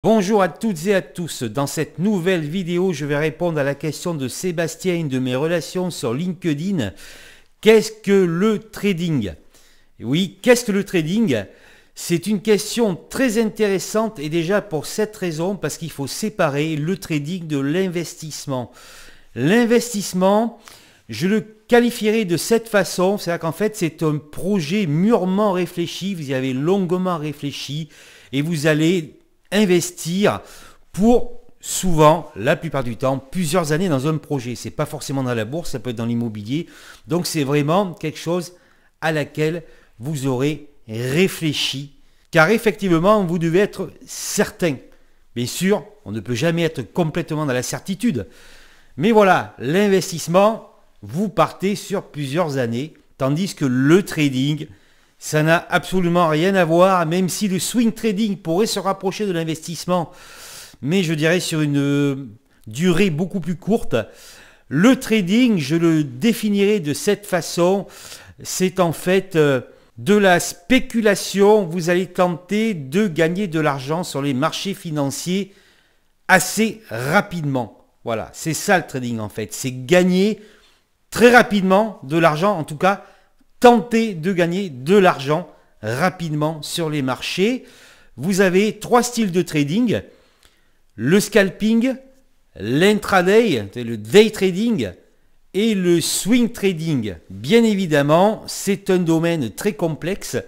Bonjour à toutes et à tous. Dans cette nouvelle vidéo, je vais répondre à la question de Sébastien de mes relations sur LinkedIn. Qu'est-ce que le trading? Oui, qu'est-ce que le trading? C'est une question très intéressante et déjà pour cette raison, parce qu'il faut séparer le trading de l'investissement. L'investissement, je le qualifierais de cette façon, c'est-à-dire qu'en fait c'est un projet mûrement réfléchi, vous y avez longuement réfléchi et vous allez investir pour souvent, la plupart du temps, plusieurs années dans un projet. C'est pas forcément dans la bourse, ça peut être dans l'immobilier. Donc c'est vraiment quelque chose à laquelle vous aurez réfléchi. Car effectivement, vous devez être certain. Bien sûr, on ne peut jamais être complètement dans la certitude. Mais voilà, l'investissement, vous partez sur plusieurs années. Tandis que le trading, ça n'a absolument rien à voir, même si le swing trading pourrait se rapprocher de l'investissement, mais je dirais sur une durée beaucoup plus courte. Le trading, je le définirais de cette façon, c'est en fait de la spéculation. Vous allez tenter de gagner de l'argent sur les marchés financiers assez rapidement. Voilà, c'est ça le trading en fait, c'est gagner très rapidement de l'argent, en tout cas, tentez de gagner de l'argent rapidement sur les marchés. Vous avez trois styles de trading. Le scalping, l'intraday, le day trading et le swing trading. Bien évidemment, c'est un domaine très complexe.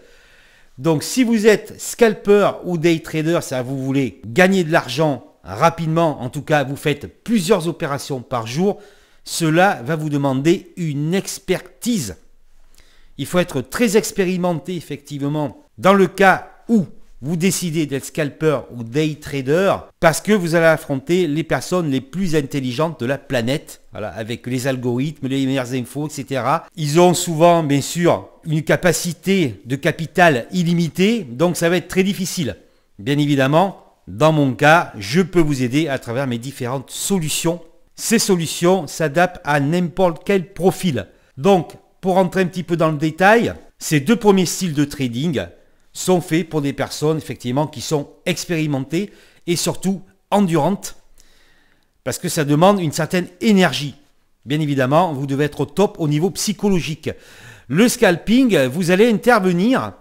Donc si vous êtes scalper ou day trader, ça vous voulez gagner de l'argent rapidement, en tout cas vous faites plusieurs opérations par jour, cela va vous demander une expertise. Il faut être très expérimenté effectivement dans le cas où vous décidez d'être scalper ou day trader parce que vous allez affronter les personnes les plus intelligentes de la planète, voilà, avec les algorithmes, les meilleures infos, etc. Ils ont souvent, bien sûr, une capacité de capital illimitée, donc ça va être très difficile. Bien évidemment, dans mon cas, je peux vous aider à travers mes différentes solutions. Ces solutions s'adaptent à n'importe quel profil. Donc, pour rentrer un petit peu dans le détail, ces deux premiers styles de trading sont faits pour des personnes effectivement qui sont expérimentées et surtout endurantes parce que ça demande une certaine énergie. Bien évidemment, vous devez être au top au niveau psychologique. Le scalping, vous allez intervenir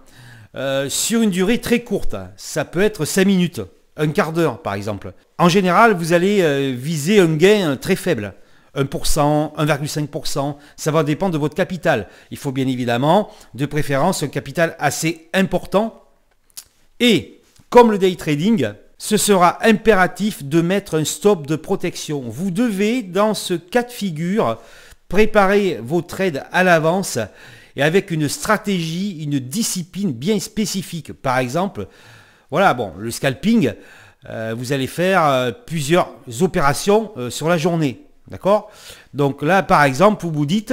sur une durée très courte. Ça peut être 5 minutes, un quart d'heure par exemple. En général, vous allez viser un gain très faible. 1%, 1,5%, ça va dépendre de votre capital. Il faut bien évidemment, de préférence, un capital assez important. Et comme le day trading, ce sera impératif de mettre un stop de protection. Vous devez, dans ce cas de figure, préparer vos trades à l'avance et avec une stratégie, une discipline bien spécifique. Par exemple, voilà, bon, le scalping, vous allez faire plusieurs opérations sur la journée. D'accord? Donc là, par exemple, vous vous dites,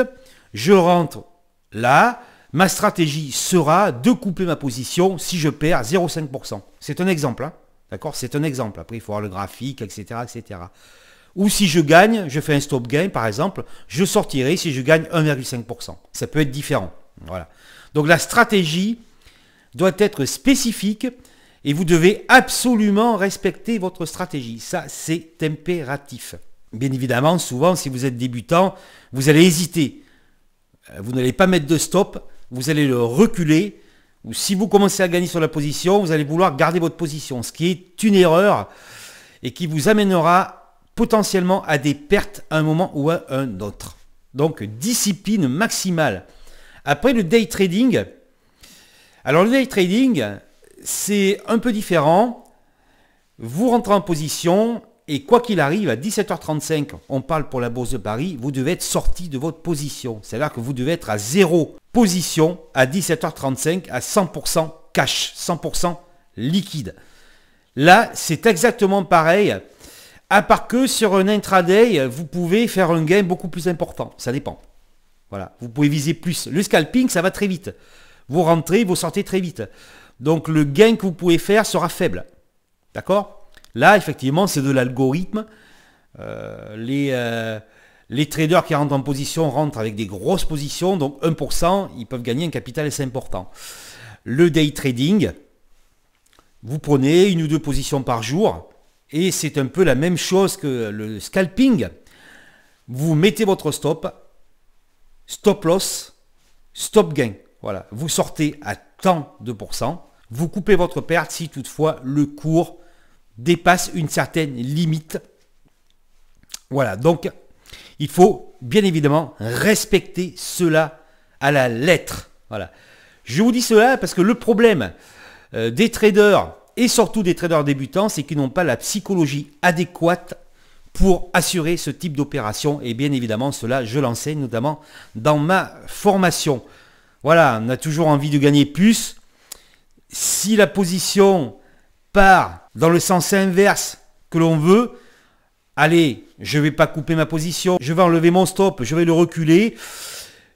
je rentre là, ma stratégie sera de couper ma position si je perds 0,5%. C'est un exemple, hein? D'accord? C'est un exemple. Après, il faut voir le graphique, etc., etc. Ou si je gagne, je fais un stop gain, par exemple, je sortirai si je gagne 1,5%. Ça peut être différent. Voilà. Donc la stratégie doit être spécifique et vous devez absolument respecter votre stratégie. Ça, c'est impératif. Bien évidemment, souvent, si vous êtes débutant, vous allez hésiter. Vous n'allez pas mettre de stop, vous allez le reculer. Ou si vous commencez à gagner sur la position, vous allez vouloir garder votre position, ce qui est une erreur et qui vous amènera potentiellement à des pertes à un moment ou à un autre. Donc, discipline maximale. Après le day trading, alors le day trading, c'est un peu différent. Vous rentrez en position. Et quoi qu'il arrive, à 17h35, on parle pour la Bourse de Paris, vous devez être sorti de votre position. C'est-à-dire que vous devez être à zéro position à 17h35 à 100% cash, 100% liquide. Là, c'est exactement pareil, à part que sur un intraday, vous pouvez faire un gain beaucoup plus important. Ça dépend. Voilà, vous pouvez viser plus. Le scalping, ça va très vite. Vous rentrez, vous sortez très vite. Donc le gain que vous pouvez faire sera faible. D'accord ? Là, effectivement, c'est de l'algorithme. Les traders qui rentrent en position rentrent avec des grosses positions, donc 1%, ils peuvent gagner un capital assez important. Le day trading, Vous prenez une ou deux positions par jour et c'est un peu la même chose que le scalping. Vous mettez votre stop, stop loss, stop gain. Voilà, vous sortez à tant de pourcents, vous coupez votre perte si toutefois le cours dépasse une certaine limite. Voilà, donc il faut bien évidemment respecter cela à la lettre. Voilà. Je vous dis cela parce que le problème des traders et surtout des traders débutants, c'est qu'ils n'ont pas la psychologie adéquate pour assurer ce type d'opération. Et bien évidemment, cela, je l'enseigne notamment dans ma formation. Voilà, on a toujours envie de gagner plus. Si la position part dans le sens inverse que l'on veut, allez, je ne vais pas couper ma position, je vais enlever mon stop, je vais le reculer,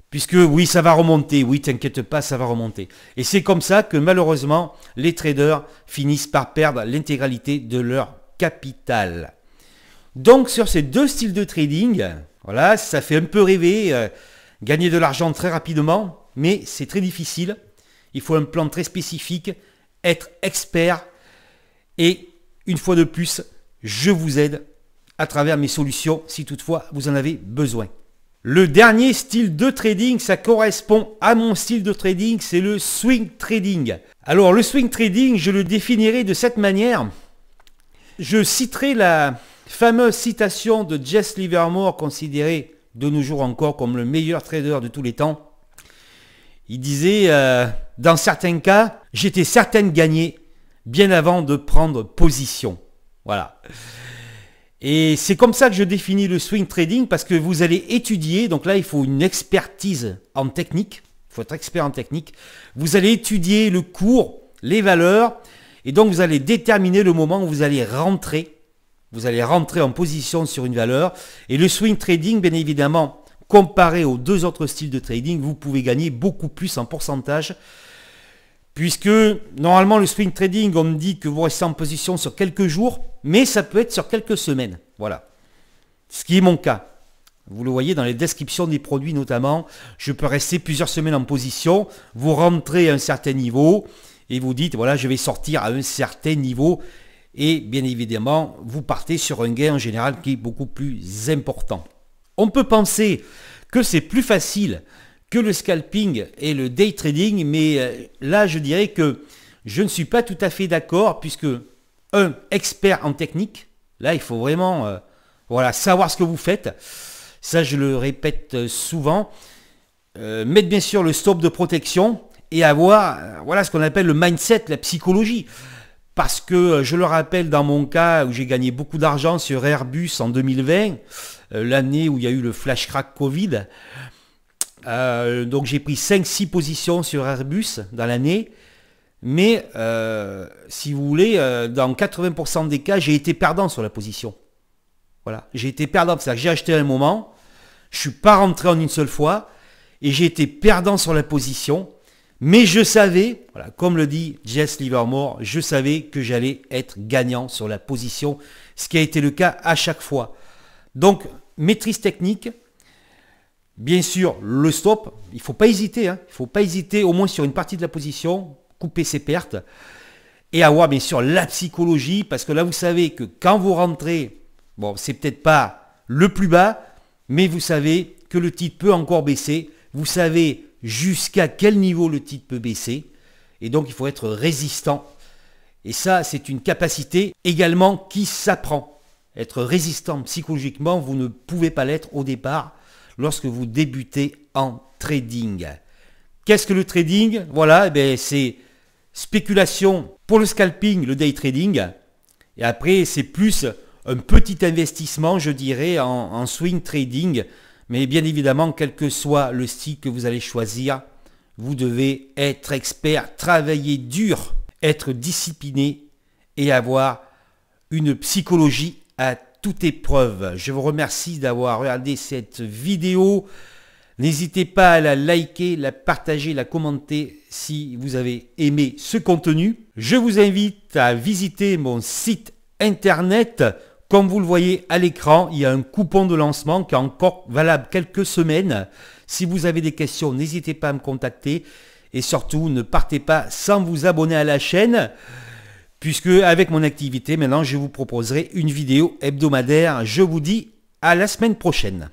puisque oui, ça va remonter, oui, t'inquiète pas, ça va remonter. Et c'est comme ça que malheureusement, les traders finissent par perdre l'intégralité de leur capital. Donc sur ces deux styles de trading, voilà, ça fait un peu rêver, gagner de l'argent très rapidement, mais c'est très difficile. Il faut un plan très spécifique, être expert, et une fois de plus, je vous aide à travers mes solutions si toutefois vous en avez besoin. Le dernier style de trading, ça correspond à mon style de trading, c'est le swing trading. Alors le swing trading, je le définirai de cette manière. Je citerai la fameuse citation de Jesse Livermore, considéré de nos jours encore comme le meilleur trader de tous les temps. Il disait, dans certains cas, j'étais certain de gagner bien avant de prendre position. Voilà. Et c'est comme ça que je définis le swing trading, parce que vous allez étudier, donc là il faut une expertise en technique, il faut être expert en technique, vous allez étudier le cours, les valeurs, et donc vous allez déterminer le moment où vous allez rentrer en position sur une valeur, et le swing trading, bien évidemment, comparé aux deux autres styles de trading, vous pouvez gagner beaucoup plus en pourcentage, puisque normalement le swing trading, on me dit que vous restez en position sur quelques jours, mais ça peut être sur quelques semaines. Voilà. Ce qui est mon cas. Vous le voyez dans les descriptions des produits notamment, je peux rester plusieurs semaines en position, vous rentrez à un certain niveau, et vous dites, voilà, je vais sortir à un certain niveau, et bien évidemment, vous partez sur un gain en général qui est beaucoup plus important. On peut penser que c'est plus facile que le scalping et le day trading, mais là je dirais que je ne suis pas tout à fait d'accord, puisque un expert en technique, là il faut vraiment voilà, savoir ce que vous faites, ça je le répète souvent, mettre bien sûr le stop de protection et avoir voilà, ce qu'on appelle le mindset, la psychologie. Parce que je le rappelle, dans mon cas où j'ai gagné beaucoup d'argent sur Airbus en 2020, l'année où il y a eu le flash crack Covid, donc j'ai pris 5-6 positions sur Airbus dans l'année, mais si vous voulez, dans 80% des cas, j'ai été perdant sur la position. Voilà, j'ai été perdant, c'est-à-dire que j'ai acheté à un moment, je ne suis pas rentré en une seule fois, et j'ai été perdant sur la position, mais je savais, voilà, comme le dit Jesse Livermore, je savais que j'allais être gagnant sur la position, ce qui a été le cas à chaque fois. Donc, maîtrise technique, bien sûr, le stop, il ne faut pas hésiter, hein, il ne faut pas hésiter au moins sur une partie de la position, couper ses pertes, et avoir bien sûr la psychologie, parce que là, vous savez que quand vous rentrez, bon, c'est peut-être pas le plus bas, mais vous savez que le titre peut encore baisser, vous savez jusqu'à quel niveau le titre peut baisser, et donc il faut être résistant. Et ça, c'est une capacité également qui s'apprend. Être résistant psychologiquement, vous ne pouvez pas l'être au départ lorsque vous débutez en trading. Qu'est-ce que le trading? Voilà, eh c'est spéculation pour le scalping, le day trading, et après c'est plus un petit investissement, je dirais, en swing trading. Mais bien évidemment, quel que soit le style que vous allez choisir, vous devez être expert, travailler dur, être discipliné et avoir une psychologie à toute épreuve. Je vous remercie d'avoir regardé cette vidéo. N'hésitez pas à la liker, la partager, la commenter si vous avez aimé ce contenu. Je vous invite à visiter mon site internet. Comme vous le voyez à l'écran, il y a un coupon de lancement qui est encore valable quelques semaines. Si vous avez des questions, n'hésitez pas à me contacter. Et surtout, ne partez pas sans vous abonner à la chaîne, puisque avec mon activité, maintenant, je vous proposerai une vidéo hebdomadaire. Je vous dis à la semaine prochaine.